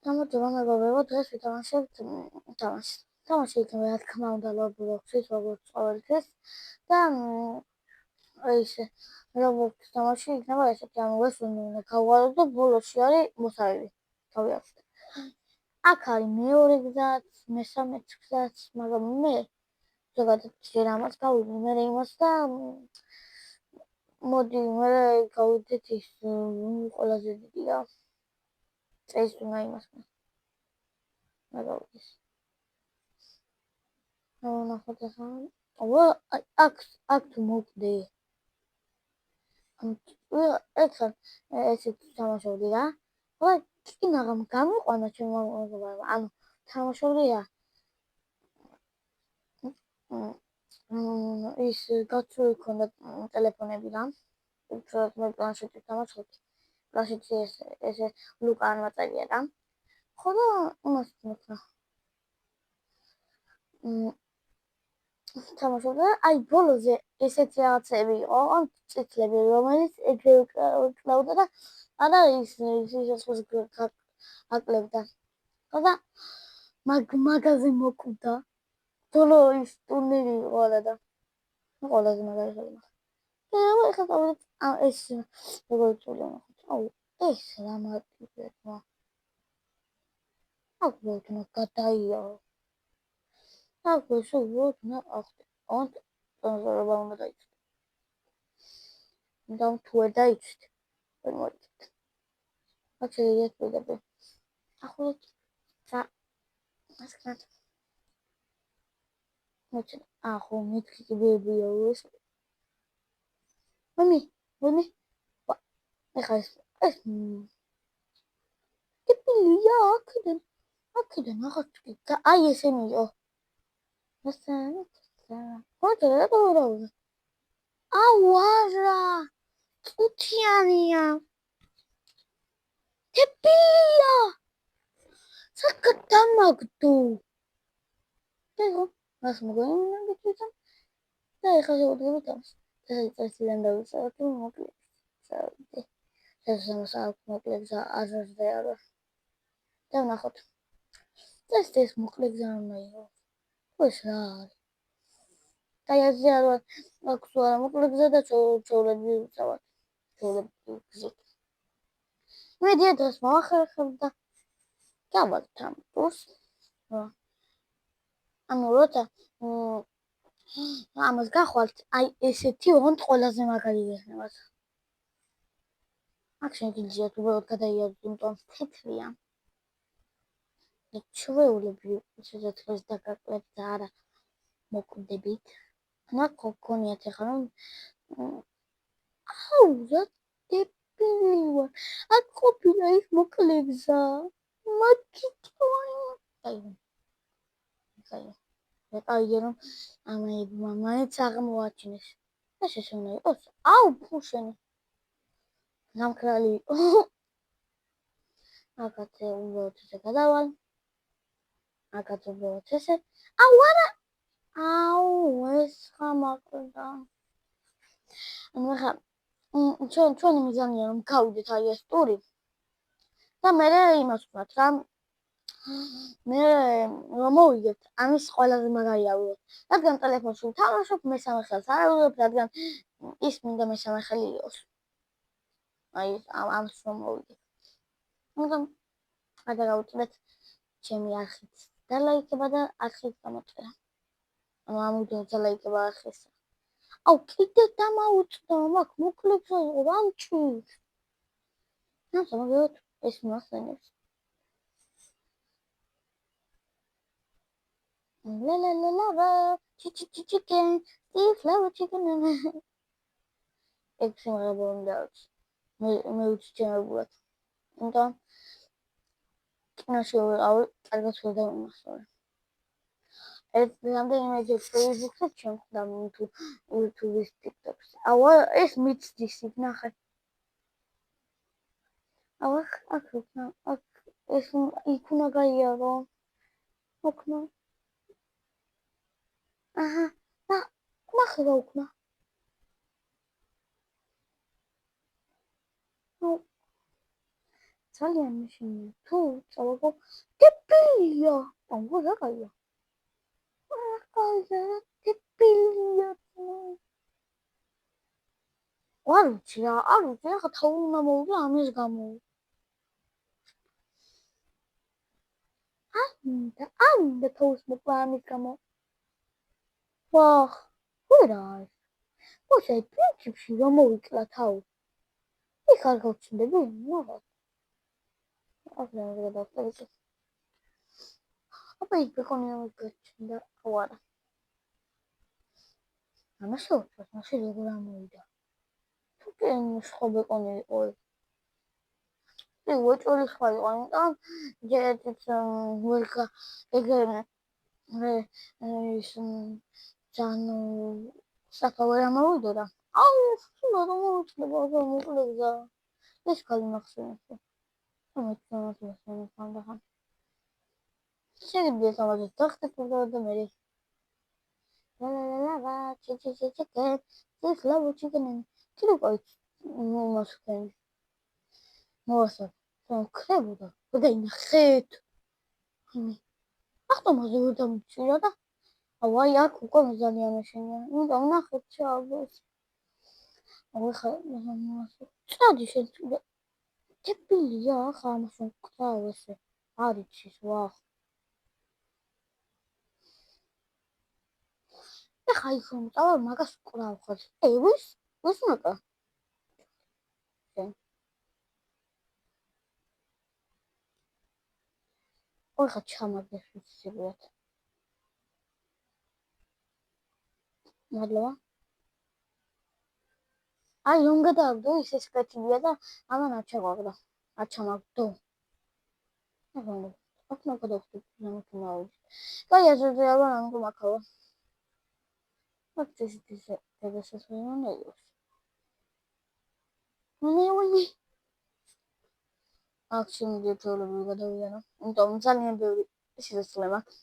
გამარჯობა მეგობრებო, დღეს ვითამაშებთ თამაში. თამაში იქნება რა თქმა უნდა Roblox-ის, როგორც ყოველ დღეს და ისე Roblox-ის თამაში იქნება ესეთი, უნდა გავუვაროთ და ბოლოსში არის მოსავები. გავიაროთ. აქ არის მეორე გზაც, მესამეც გზაც, მაგრამ მე ზოგადად ჯერ ამას გავიგე, მე იმას და მოდი მე გავიდეთ ის ყველაზე დიდი რა წეს უნდა იმას მაგალითად ნახოთ ახლა აქ თუ მოვკვდე ეხლა ესეთ თამაშობდი რა ხო კი მაგრამ გამიყვანა ჩემო მეგობრებო ანუ თამაშობდი რა ის გაწვევი ქონდა ტელეფონები რა უბრალოდ მე პლანშეტით თამაშობდი პლანშეტი ესე ლუკა არ მაწერია რა ხო და იმას მოკლა თამაშობდა აი ბოლოზე ესეთი რაღაცები იყო ან წითლები რომელიც ეგრე კლავდა და არა ის აკლებდა და მაგაზე მოკვდა ბოლო ის ტურნირი იყო და ყველაზე მაგარი ხდება ეხლა დავიდეთ ეს როგორ წვლა აუ ეს რა მარტივია აქ ვეთნა გადაიარო აქ ესე ვეთნა ახლა ან კონსერვა უნდა დაიწყო და თუ არ დაიწყეთ ვერ მოიწეთ აქ შეიძლება და ახლა და ასკრად მოწე ახლა მეთქიბებია ეს მამი ეხლა ეს ტიპია აქედან ახაც და აი ესენიო მოწე რა გავურავდა აუ არა წუთიანია ტიპია საკათამაგდო ეხლა მას მოგოინა გიწევდა და ეხლა შევდგებით ამას წესიდან დავისწრაფოთ მოკლედ წავიდე ეს მოკლედ არა და ვნახოთ ეს მოკლედ უნდა იყოს ეს რა არის და ესე არა აქვს არა მოკლედ და ჩაოლები ვწავად ჩაოლები გზით მე დღეს მოახერხებ და გავაკეთე ამ ტურს ანუ როცა ამას გახვალთ აი ესეთი ოღონდ ყველაზე მაგარი გეხება აქ შეიძლება უბრალოდ გადაიაროთ იმიტომ თეთრია ჩვეულები შეიძლება დღეს დაგაკლებთ და არა მოკვდებით მაგ გქონიათ ახლა აუ რა ტიპილი ვარ აქ ყოფილა ის მოკლე გზა აი რომ ამაებმა მაინც აღმოაჩინეს ეს ესე უნდა იყოს აუ ფუშენი გამკრალი აკაცე უბრალოდ ესე გადავალ აკაცე უბრალოდ ესე აუ არა აუ ეს ხამაკდა ანუ ახლა ჩვენი მიზანია რომ გავიდეთ აი ეს ტური და მე იმას ვქნათ რა მე რომ მოვიგეთ ამის ყველაზე მაგარია ვიღოთ რადგან ტელეფონში ვთამაშობ მესამე ხელს არ ავიღებ რადგან ის მინდა მესამე ხელი იყოს აი ამას რომ მოვიგეთ მაგრამ არ დავუწევთ ჩემი არხით და ლაიქება და არხით გამოწერა ანუ ამიტომ ლაიქება არხის აუ კიდე დამაუწყდა მაგ მოკლედ რამჩი ნახოთ ეს მოახსენებს la chicken flower chicken ეს შემოგვიდა მე უჩვენებულად და კინოში ავი კარგად ვედა იმასწორე ეს რამდენიმე Facebook-ზე ჩემდა თუ YouTube-ის TikTok-ზე აუ ეს მიცდის ნახე აუ აქ ეს იქ უნდა გაიარო ოქნა აჰა და ნახე რა უკნა ძალიან მეშინია თუ წავაგო დებილია რა კაია დებილია არ ვიცი ახლა თავი უნდა მოვიდა ამის გამო არ უნდა თავს მოკლა ამის გამო ვახ ვერა მოსე პრინციპში რომ მოვიკლა თავი იქ არ გავჩნდები მაგას ახლა გადავწერე აბა იქ ბეკონია მოგჩნდა ვარა ამას უცხოს მაშინ როგორ ამოვიდა თუ კი სხვა ბეკონი იყო ვოჭორი სხვა იყო ამიტომ ჯერეთ ვერკა ეგრე ის ჯანო საკავე ამოვიდოდა აუ სულ რომ მოუწდება რომ მოკლეგზა ეს კალი მახსენე შეიძლება სამაზე დახტე და მე ლა ჩიჩიჩიკე ეს ლავო ჩიკენი კიდე ყოი მოსკენ მოსა კონკრეტულად გადაინახეთ ახტომაზე ვერ დამჭირა და აი აქ უკვე ძალიან მეშინია უნდა ვნახეთ ჩაბოს ახლა წადი შენ დებილია ახლა ამას უკრავ ესე არ იცის ვახ ახლა იქ რომ წავალ მაგას უკრავ ხარ ვის მოკა ახლა ჩამაგდეს ვიცით მადლობა აი რომ გადავდო ის ეს კეთილია და ამან არ ჩაგვაგდა არ ჩამაგდო ახლა გადავდო კაი ასე არა ამක მაქავა ფაქტი ის დაგასასვენო ნეოს ნეონი აქციონი დეტალები გადავიანო იმიტომ ძალიან ბევრი შესაძლებლობა მაქვს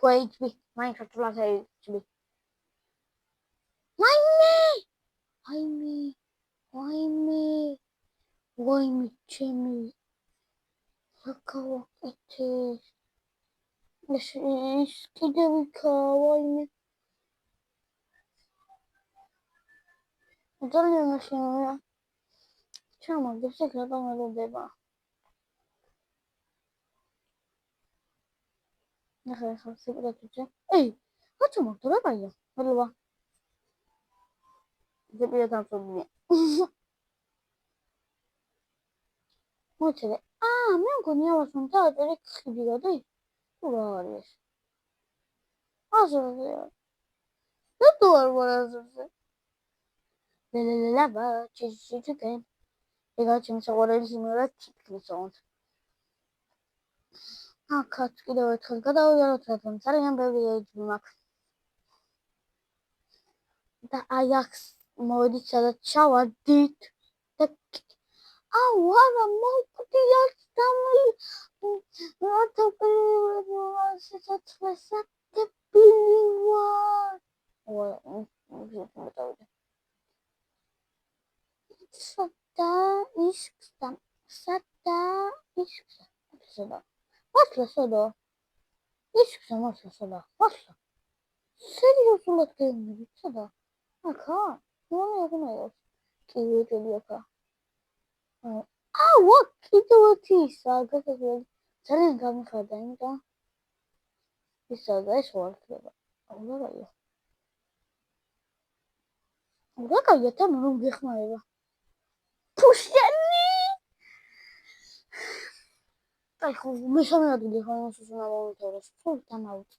თუ HP Minecraft ლაზერი HP ვაიმე ჩემი რაკავაკეთე ის კიდევ იქა ვაიმე ძალიან მეშინია ჩამაგდეს ეგ რა გამოდდება ახლა სიკრეტია ეი რა ჩამაგდო რა კაია მადლობა ზებია დამწობია მოწე მე მგონი ავასუნ და წერე ხიდი გადი თუ რა არის აზრზე და თუ არ ვარაზრზე ლაბა ჩიჩიკენ ეგა ჩემს საყვარელი სიმღერა ჩიქლისონთ აქაც კიდევ ერთხელ გადავიაროთ რადგან ძალიან ბევრი ეიჯი მაქვს და აი აქ მოვედით სადაც ჩავარდით და აუ არა მოვკვდი აქ დამი რატო სიცოცხლეს დებილი ვარ სადა ისკსა მართლა სადა ისკსა მართლა სადა მართლა სერიოზულად გეუბნებით სადა აქა მონეღნეოს კი ვეჭელი აქა აუ კიდევ ერთი ისა გასაგები ძალიან გამიხარდა იმიტომ ისა და ეს ვარქება რა კაია და რომ გეხმარება ფუშენი აი ხო მესამე ადგილი ხო ამას უნდა მოვიწეროს თუ დამავწ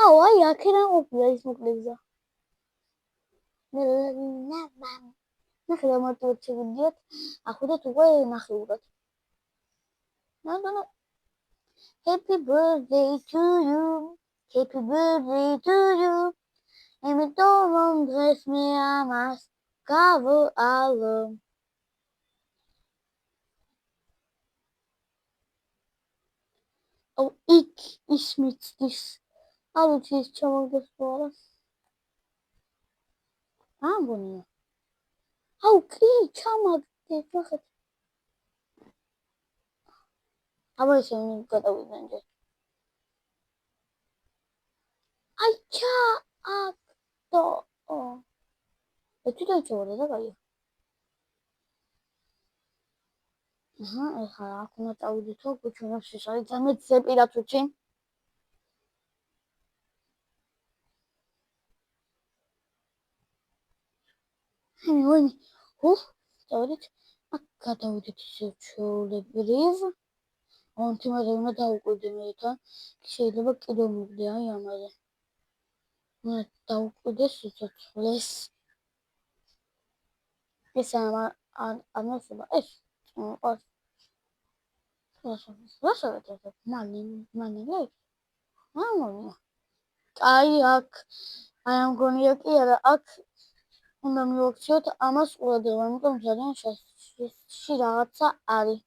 აუ აი აქედან ყოფილა ის მოკლეგზა ნახე მარტო შევიდიოთ ახვიდეთ უკვე ნახევრად Happy birthday to you Happy birthday to you იმიტომ რომ დღეს მე ამას გავალო აუ იქ ის მიცდის არ ვიცი ის ჩამოგდეს თუ არა ამგონია აუ კი ჩამაგდეთ ნახეთ აბა ესე გადავიდნენ ჯერ აი ჩა აკტო ეჭვი ჩავდა და გაია აჰა ეხლა აქ უნდა წავიდეთო გუჩვენებს ეს არის ძალიან ზეპირათუჩი ვინ წავიდეთ აქ გადავიდეთ ისე ჩვეულებრივ თუმცა უნდა დავუკვირდე მე თან შეიძლება კიდევ მივიდე აი ამაზე უნდა დავუკვირდე სიცოცხლეს ეს ამასობა ეს რასაკვირველია მანილე მამონია აი აქ აი ამ გონია კი არა აქ უნდა მივაქციოთ ამას ყურადღება იმიტომ ძალიან შეში რაღაცა არის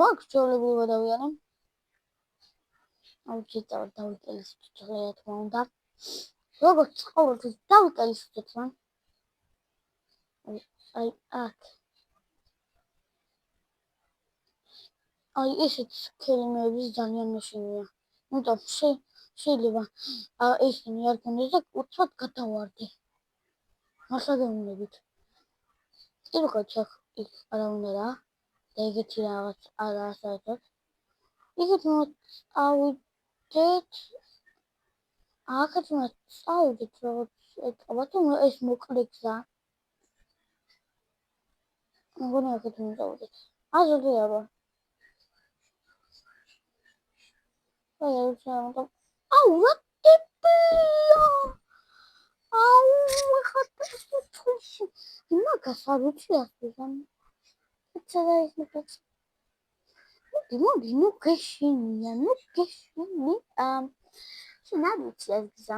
აქ ჩვეულებრივად დავიანე აუჩიტავ დავიკელი სიცოცხლე რა თქმა უნდა როგორც ყოველთვის დავიკელი სიცოცხლე აი აქ აი ესეც ქელიმების ძალიან მეშინია იმიტომ შეიძლება ესენი არ გონდეს და უცბად გადავარდე მასადევნებით პირველად იქ არა უნდა რა და ეგეთი რაღაც არა საერთოდ იქით უნდა წავიდეთ აქაც უნდა წავიდეთ როგორც ეტყობა თუ ეს მოკლე გზა მგონი აქეთ უნდა წავიდეთ აზრზე არა აუ რა ტიპია აუ ხატი თუში მაგას არ ვიცი ასთან ეცადა ის მეკაც მოდი ნუ გეშინია შინაიცი ეს გზა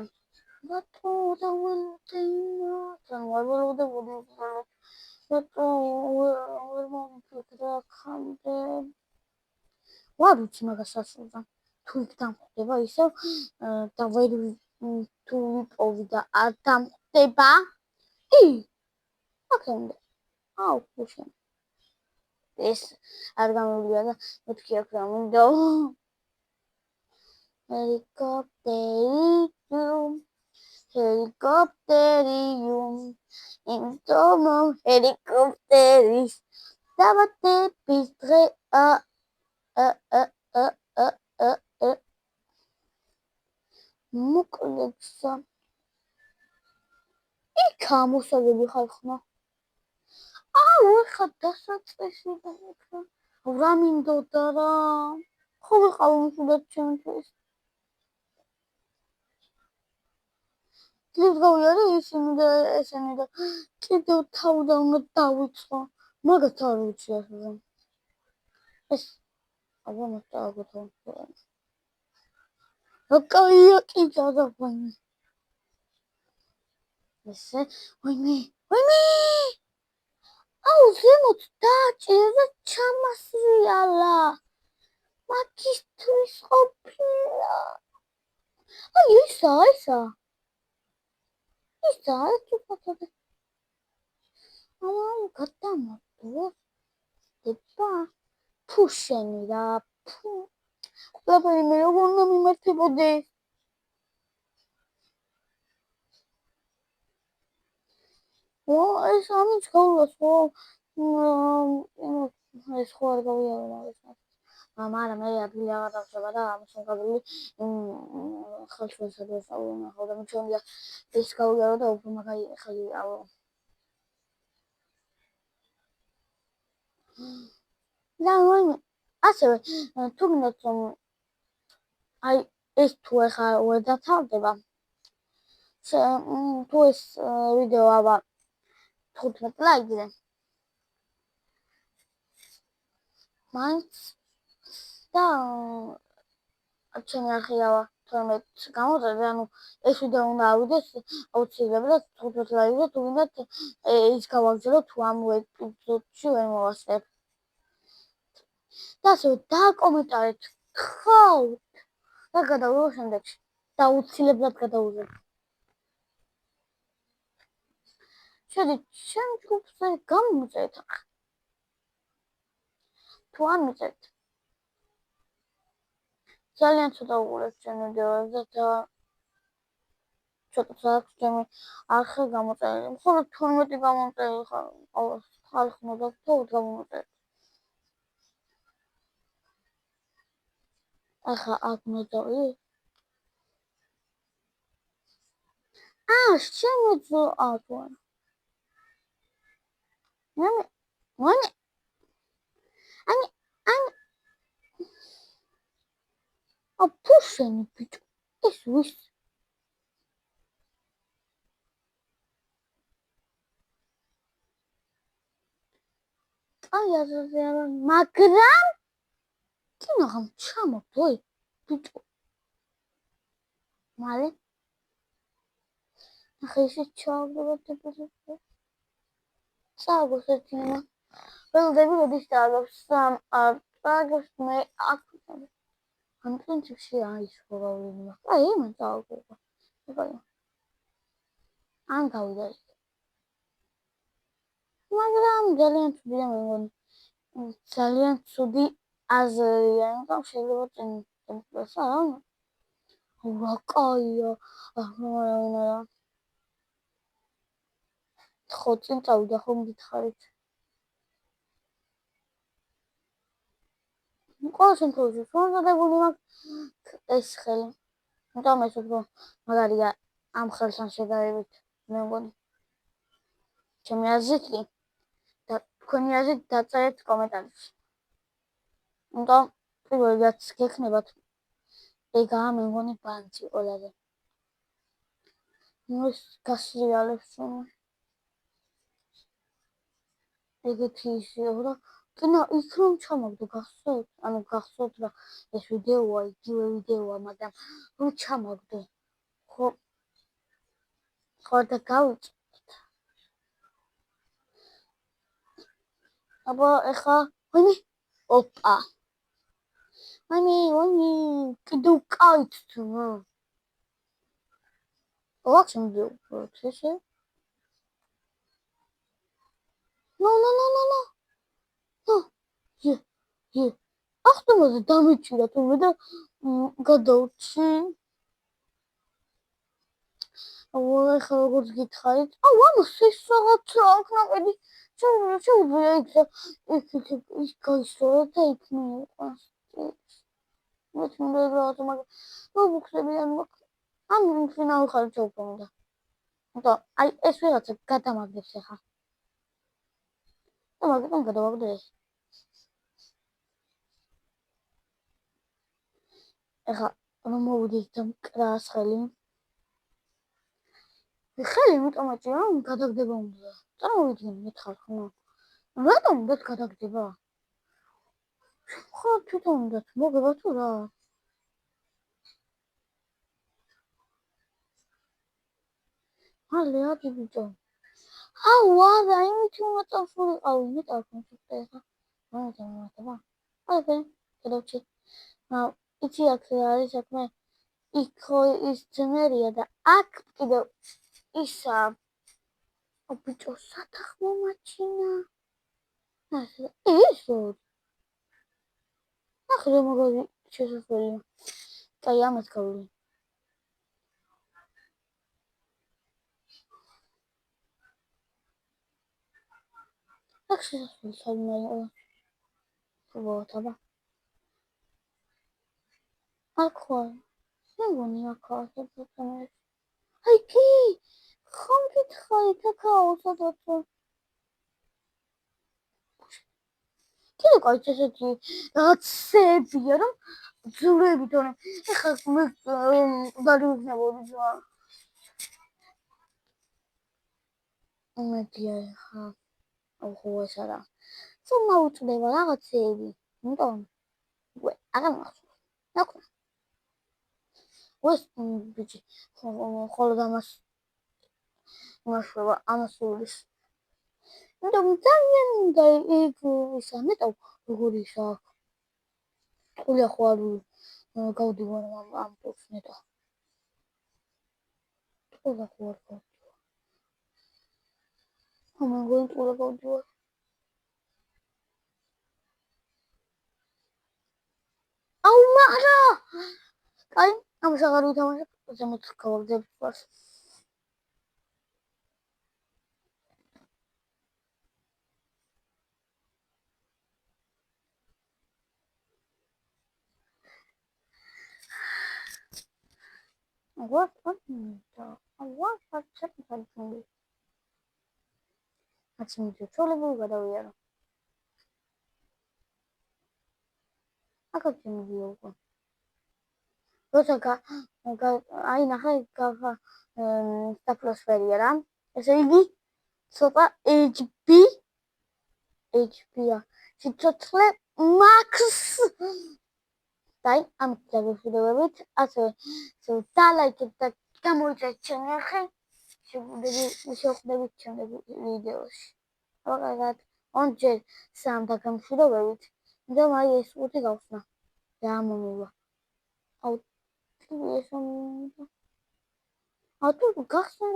ბატო დაველტენა თან ვაველოდე ბატო ვერ მომფიქრა ხამდე ვარ ვიცი მაგას ასულდა თუ იქ დამხვდება ისევ და ვერ თუ ვიპოვი და არ დამხვდება აქამდე აუ ხუშენ ეს არ გამოვიდა და მეთქი აქ რა მინდა ჰელიკოპტერიუმ იმტომო ჰელიკოპტერის დავატების დღე მოკლეცა იქ ამოსაგები ხალხმა აუ ეხა დასაწყისი და რა მინდოდა რა ხო ვიყავ მსუბად ჩემთვის ის გავიარე ისინი და ესენი და კიდევ თავდა უნდა დავიწყო მაგათ არ ვიცი ასე ეს აბა მოსტაგოთ ოკაია კი გადავაინე ესე ვინმე აუ ზემოთ დააჭირა ჩამასრიალა მაგისტრის ყოფილა აი ისა თვითონ აუ გადამოდო დება ფუშენი რა ყველაფერი მე როგორ უნდა მიმართებოდი ეს ამის გავლას ხო ეს ხო არ გავიარე მაგას მაგრამ მე ადგილი აღარ დავშვა და ამასონგებელი ხალხოსადო სწავლობ და მიჩვენია ეს გავიარო და უფრო მაგარი ხელი აუ და ასევე თუ გინდათ რომ აი ეს თუ ახლა ვერ დათავდება თუ ეს ვიდეო აბა 15 ლაიქზე მაინც და ჩემი არხიავა 12 გამოძრე ანუ ეს ვიდეო უნდა ავიდეს აუცილებლად 15 ლაიქზე თუ გინდათ ის გავაგზავნო თუ ამ ეპიზოდში ვერ მოვასწრებ და ასევე დააკომენტარეთ ხავთ და გადავიდე შემდეგში და აუცილებლად გადავუზრდით შედი შენ ჯგუფზე გამომწერთ თუ არ მიწერთ ძალიან ცოტა უყურებთ ჩემ ვიდეოებზე და ცოტა აქვს ჩემი არხი გამოწერილი მხოლოდ 12 გამოწერილი ხარ ხალხი მოგაქვს გამომწერეთ ახლა აქ მოდავი შემოძო აბა მამე ani აფუშენი ბიჭო ეს ვის აი აზრზე მაგრამ კინოღამ ჩამოგდოი ბიჭო მალე ახლა ისე ჩავდებოდი წავგოს ერთიანა ველოდები როდის წავგოს წავგოს მე აქ ამ პრინციპში არის პრობლემა აი მან წავგო ან გავიდა მაგრამ ძალიან ცუდია მე მგონი ძალიან ცუდი აზრია იმიტომ შეიძლება წინასწარ რა კაია ახლა ხო წინ წავიდა ხომ გითხარით ყოველ შემთხვევაში შემოგადებული მაქვს ეს ხელი იმიტომ ეს უფრო მაგარია ამ ხელთან შედარებით მე მგონი ჩემი აზრით კი და თქვენი აზრით დაწერეთ კომენტარებში იმიტომ პირველი რაც გექნებათ ეგაა მე მგონი ბანძი ყველაზე ეს გასრიალებს ეგეთი ისეა და კინო იქ რომ ჩამოგდო გახსოვთ ანუ გახსოვთ რა ეს ვიდეოა იგივე ვიდეოა მაგრამ რომ ჩამოგდო ხო და გავიწევთ აბა ეხა ვინი ოპა ვინი კიდევ კაით თუ ოღონდ შემიძლია no ე ახტომაზე დამეჭირა თუმე და გადავრჩი ეხლა როგორც გითხარით ამას ეს რაღაცა აქ ნაყიდი შეუძლია იქ გაისროლა და იქ მიიყვანს მე თუნდა რაღაცა მაგრამ მოგხსები ან ფინალი ხარ ჩავკომდა და აი ეს ვიღაცა გადამაგდებს ახლა და მაგიტომ გადავაგდე ეს ეხლა რომ მოვიდეთ და მკრას ხელი მეტომაჭი რომ გადაგდება უნდა წარმოვიდგინე მეთქარ ხო რატომ უნდა გადაგდება ხო თვითონ უნდა მოგება თუ რა მალე ადი ბიჭო არა იმით უნდა წავშურიყავი მე წავშურიყავი ეხლა მომწონდება აი გადავჭი იცი აქ არის საქმე იქ ხო ის ძნელია და აქ კიდევ ისა ბიჭო სათახმო მაჩინა ისო ახლა მოგოდი შესაძლებელია კაი ამას გავული აქ შესაძლებელი სამაია პრობოთაბა აქ ხო მე მგონი აქ ასეთები აი კი ხომ გითხარით აქაო სადაც კიდე კაი ესეთი რაღაცებია რომ ძურები თორე ეხლა მე გადავიქნებოდი ზა მედია ხა ოღო ეს არა სულ უწდება რაღაცები იმიტომ ვე არა მახსოვს ვეს ბიჭი ხოლო ამას მაშუა ამასულის იმიტომ ძალიან უნდა იქ ისა მეტო როგორი ისა ყოლია ხო არ გავდივარ ამ პოქს მეტო ყოლა ხო არ მეგონი ტყუილად გავდივარ. აუ მაგრამ კაი ამას აღარ ვითამაშებ ზემოთ გავაგზავნებ ვარს what აციმი ჩოლები გადავიარო აკაც მიდიო უკვე როცა აი ნახე სტაფლოსფერია რა ესე იგი ცოტა HB-ა სიცოცხლე მაქს დაი ამ დაგეშვიდებით ასევე დალაიქეთ და გამოიწვიეთ ჩემი ხე შეხვდებით შემდეგ ვიდეოში მაგალითად ორჯერ სამ დაგემშვიდობით და მაი ეს ხუთი გავხსნა და მომივა აუ თუ გახსნა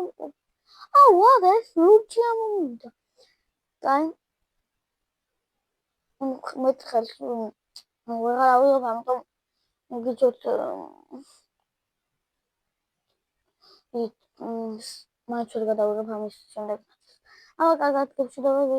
აუ ვაღა ეს ლურჯი ამომივიდა დაი მეთხელს ვეღარ ავიღებ ამიტომ მოგიძოთ მაინც ვერ გადავიღებ ამის შემდეგ. კარგად, გეშვიდობებით.